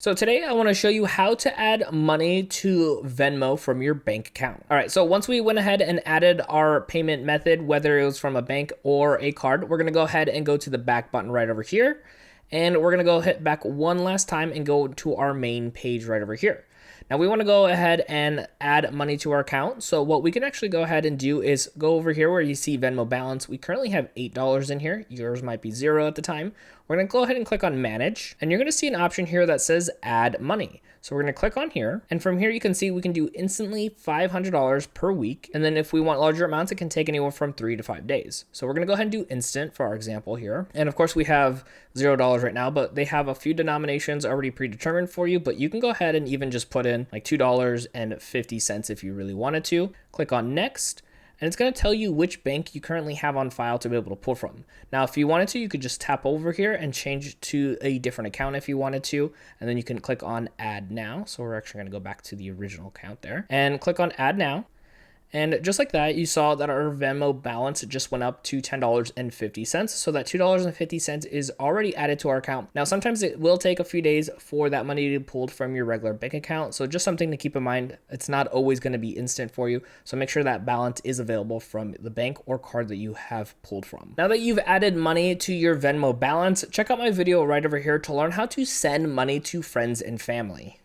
So today I want to show you how to add money to Venmo from your bank account. All right, so once we went ahead and added our payment method, whether it was from a bank or a card, we're going to go ahead and go to the back button right over here. And we're going to go hit back one last time and go to our main page right over here. Now we want to go ahead and add money to our account. So what we can actually go ahead and do is go over here where you see Venmo balance. We currently have $8 in here. Yours might be 0 at the time. We're going to go ahead and click on manage, and you're going to see an option here that says add money. So we're going to click on here, and from here you can see we can do instantly $500 per week. And then if we want larger amounts, it can take anywhere from 3 to 5 days. So we're going to go ahead and do instant for our example here. And of course we have $0 right now, but they have a few denominations already predetermined for you, but you can go ahead and even just put in like $2.50 if you really wanted to. Click on next. And it's going to tell you which bank you currently have on file to be able to pull from. Now, if you wanted to, you could just tap over here and change to a different account if you wanted to, and then you can click on add now. So we're actually going to go back to the original account there and click on add now. And just like that, you saw that our Venmo balance just went up to $10.50. So that $2.50 is already added to our account. Now, sometimes it will take a few days for that money to be pulled from your regular bank account. So just something to keep in mind. It's not always going to be instant for you. So make sure that balance is available from the bank or card that you have pulled from. Now that you've added money to your Venmo balance, check out my video right over here to learn how to send money to friends and family.